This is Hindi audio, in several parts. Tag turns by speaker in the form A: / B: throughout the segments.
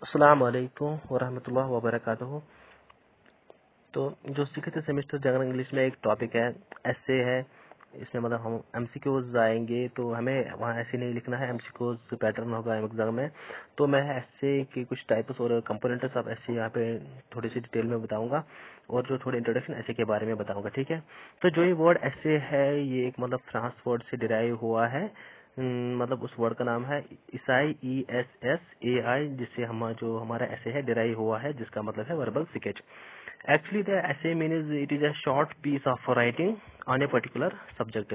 A: अस्सलाम वालेकुम वरहमतुल्लाह वबरकातुहू। तो जो सिक्स्थ सेमेस्टर जनरल इंग्लिश में एक टॉपिक है, एसे है। इसमें मतलब हम एमसीक्यूज आएंगे, तो हमें वहाँ ऐसे नहीं लिखना है, एमसीक्यूज पैटर्न होगा एग्जाम में। तो मैं ऐसे के कुछ टाइप्स और कंपोनेंट्स ऑफ ऐसे यहाँ पे थोड़ी सी डिटेल में बताऊंगा, और जो थोड़ी इंट्रोडक्शन ऐसे के बारे में बताऊंगा, ठीक है। तो जो ये वर्ड ऐसे है, ये एक मतलब फ्रांस वर्ड से डिराइव हुआ है। मतलब उस वर्ड का नाम है ईसाई, ESSAI, जिससे हम जो हमारा ऐसे है डिराइव हुआ है, जिसका मतलब है verbal sketch. Actually, the essay means it is a short piece of writing on a particular subject.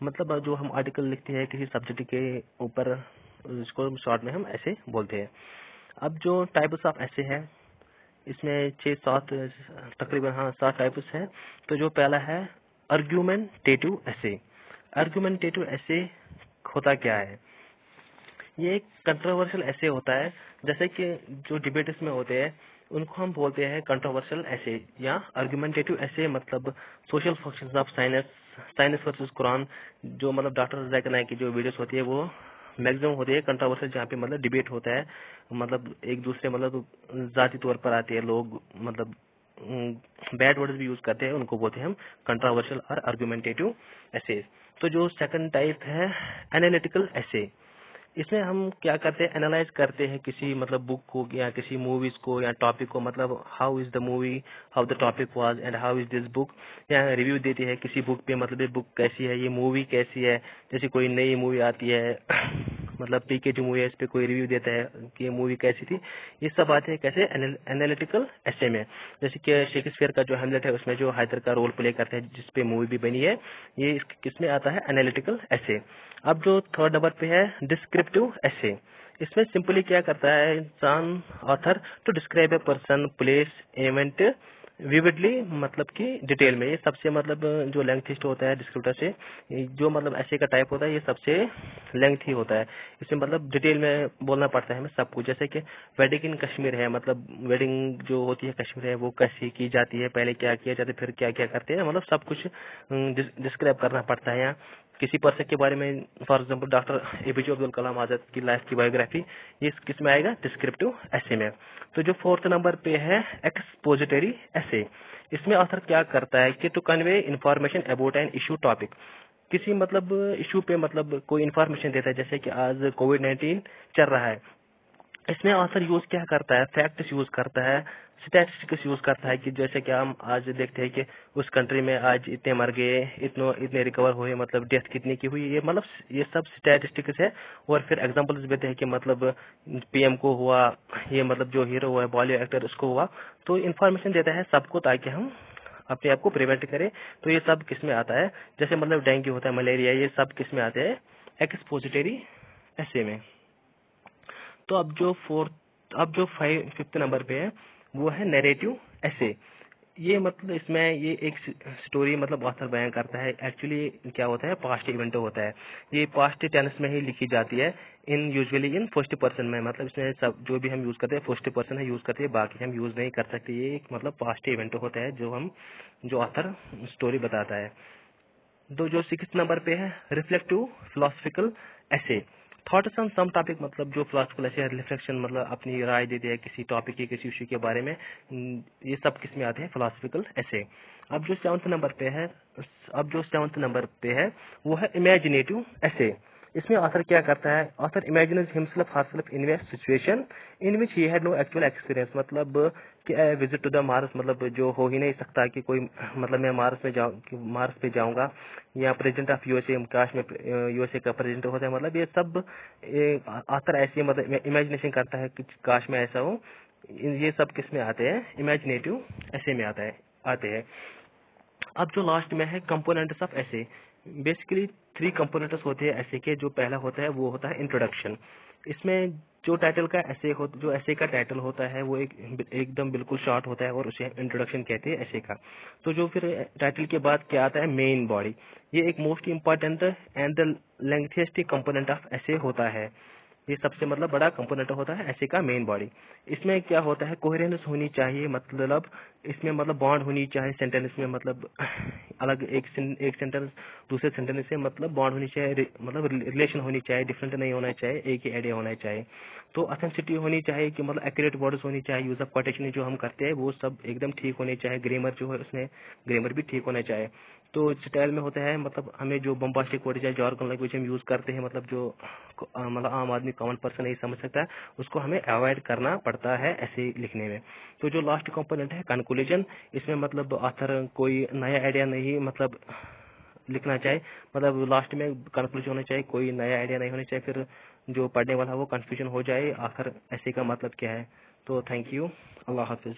A: मतलब जो हम आर्टिकल लिखते हैं किसी सब्जेक्ट के ऊपर, उसको शॉर्ट में हम ऐसे बोलते हैं। अब जो टाइप्स ऑफ ऐसे है, इसमें 6-7 तकरीबन, हाँ 7 टाइप्स हैं। तो जो पहला है आर्गुमेंटेटिव ऐसे। आर्गुमेंटेटिव ऐसे होता क्या है? ये एक कंट्रोवर्शियल ऐसे होता है, जैसे कि जो डिबेट्स में होते हैं उनको हम बोलते हैं कंट्रोवर्शियल ऐसे या आर्गुमेंटेटिव ऐसे। मतलब social functions of science, science versus Quran, जो मतलब डॉक्टर जाकिर नाइक की जो वीडियोस होती है वो मैक्सिमम होती है कंट्रोवर्शियल, जहाँ पे मतलब डिबेट होता है, मतलब एक दूसरे मतलब जाती तौर पर आते हैं लोग, मतलब बैड वर्ड्स भी यूज करते हैं, उनको बोलते हैं हम कंट्रोवर्शियल और आर्गुमेंटेटिव ऐसे। तो जो सेकंड टाइप है एनालिटिकल ऐसे। इसमें हम क्या करते हैं, एनालाइज करते हैं किसी मतलब बुक को या किसी मूवीज को या टॉपिक को, मतलब how is the movie, how the topic was and how is this book. या रिव्यू देते हैं किसी बुक पे, मतलब ये बुक कैसी है, ये मूवी कैसी है। जैसे कोई नई मूवी आती है मतलब पीके जो मूवी है, इस पे कोई रिव्यू देता है कि ये मूवी कैसी थी। ये सब बातें कैसे एनालिटिकल ऐसे में। जैसे कि शेक्सपियर का जो हेमलेट है, उसमें जो हाइदर का रोल प्ले करते हैं, जिसपे मूवी भी बनी है, ये किसमें आता है, एनालिटिकल ऐसे। अब जो थर्ड नंबर पे है डिस्क्रिप्टिव ऐसे। इसमें सिंपली क्या करता है इंसान, author, to describe a person, place, event vividly, मतलब कि डिटेल में। ये सबसे मतलब जो लेंथिस्ट होता है डिस्क्रिप्टर से, जो मतलब ऐसे का टाइप होता है, ये सबसे लेंथी होता है। इसमें मतलब डिटेल में बोलना पड़ता है हमें सब कुछ। जैसे कि वेडिंग इन कश्मीर है, मतलब वेडिंग जो होती है कश्मीर है, वो कैसी की जाती है, पहले क्या किया जाता है, फिर क्या क्या करते हैं, मतलब सब कुछ डिस्क्राइब करना पड़ता है। यहाँ किसी पर्सन के बारे में, for example doctor APJ Abdul Kalam Azad की लाइफ की बायोग्राफी, ये किस में आएगा, डिस्क्रिप्टिव ऐसे में। तो जो फोर्थ नंबर पे है एक्सपोजिटरी ऐसे। इसमें ऑथर क्या करता है कि to convey information about an issue topic, किसी मतलब इशू पे मतलब कोई इन्फॉर्मेशन देता है। जैसे कि आज कोविड-19 चल रहा है, इसमें ऑथर यूज क्या करता है, फैक्ट्स यूज करता है, स्टैटिस्टिक्स यूज करता है। कि जैसे कि हम आज देखते हैं कि उस कंट्री में आज इतने मर गए, इतने रिकवर हुए, मतलब डेथ कितने की हुई, ये मतलब ये सब स्टैटिस्टिक्स है। और फिर एग्जांपल्स देते हैं कि मतलब पीएम को हुआ, ये मतलब जो हीरो हुआ है बॉलीवुड एक्टर, उसको हुआ। तो इन्फॉर्मेशन देता है सबको, ताकि हम अपने आप को प्रिवेंट करें। तो ये सब किस में आता है, जैसे मतलब डेंगू होता है, मलेरिया, ये सब किस में आते हैं, एक्सपोजिटरी ऐसे में। तो अब जो फिफ्थ नंबर पे है वो है नैरेटिव ऐसे। ये मतलब इसमें ये एक स्टोरी मतलब ऑथर बयान करता है। एक्चुअली क्या होता है, पास्ट इवेंट होता है, ये पास्ट टेंस में ही लिखी जाती है, इन यूजुअली इन फर्स्ट पर्सन में। मतलब इसमें सब जो भी हम यूज करते हैं फर्स्ट पर्सन है यूज करते हैं, बाकी हम यूज नहीं कर सकते। ये एक मतलब पास्ट इवेंट होता है जो ऑथर स्टोरी बताता है। दो जो सिक्स नंबर पे है रिफ्लेक्टिव फिलोसफिकल ऐसे। थॉट्स ऑन सम टॉपिक, मतलब जो फिलोसफिकल ऐसे रिफ्लेक्शन, मतलब अपनी राय देते हैं किसी टॉपिक के, किसी इश्यू के बारे में। ये सब किस में आते हैं, फिलोसफिकल ऐसे। अब जो सेवंथ नंबर पे है वो है इमेजिनेटिव ऐसे। इसमें ऑथर क्या करता है, author imagines himself herself in a situation in which he had no actual experience. मतलब कि विजिट टू द मार्स, मतलब जो हो ही नहीं सकता कि कोई, मतलब मैं मार्स पे जाऊंगा, या प्रेसिडेंट ऑफ यूएसए, काश में यूएसए का प्रेसिडेंट होता है। मतलब ये सब ऑथर ऐसे मतलब इमेजिनेशन करता है कि काश में ऐसा हो। ये सब किस में आते हैं, इमेजिनेटिव ऐसे में आते हैं। अब जो लास्ट में है कंपोनेंट्स ऑफ ऐसे। बेसिकली 3 कंपोनेंट्स होते हैं ऐसे के। जो पहला होता है वो होता है इंट्रोडक्शन। इसमें जो ऐसे का टाइटल होता है वो एकदम बिल्कुल शॉर्ट होता है, और उसे इंट्रोडक्शन कहते हैं ऐसे का। तो जो फिर टाइटल के बाद क्या आता है, मेन बॉडी। ये एक most important and the lengthiest component of ऐसे होता है। ये सबसे मतलब बड़ा कंपोनेंट होता है ऐसे का मेन बॉडी। इसमें क्या होता है, कोहेरेंस होनी चाहिए, मतलब इसमें मतलब बॉन्ड होनी चाहिए सेंटेंस में, मतलब अलग एक सेंटेंस दूसरे सेंटेंस से मतलब बॉन्ड होनी चाहिए, मतलब रिलेशन होनी चाहिए, डिफरेंट नहीं होना चाहिए, एक ही आइडिया होना चाहिए। तो ऑथेंटिसिटी होनी चाहिए कि मतलब एक्यूरेट वर्ड्स होनी चाहिए, यूज ऑफ कोटेशन जो हम करते हैं वो सब एकदम ठीक होने चाहिए, ग्रामर जो है उसमें ग्रामर भी ठीक होना चाहिए। तो स्टाइल में होता है मतलब हमें जो बम्बास्टिक वर्ड या जॉर्गन लैंग्वेज हम यूज करते हैं, मतलब जो मतलब आम आदमी कॉमन पर्सन नहीं समझ सकता है, उसको हमें अवॉइड करना पड़ता है ऐसे लिखने में। तो जो लास्ट कंपोनेंट है कंक्लूजन, इसमें मतलब ऑथर कोई नया आइडिया नहीं मतलब लिखना चाहिए, मतलब लास्ट में कंक्लूजन होना चाहिए, कोई नया आइडिया नहीं होना चाहिए, फिर जो पढ़ने वाला वो कंफ्यूजन हो जाए आखिर ऐसे का मतलब क्या है। तो थैंक यू, अल्लाह हाफिज।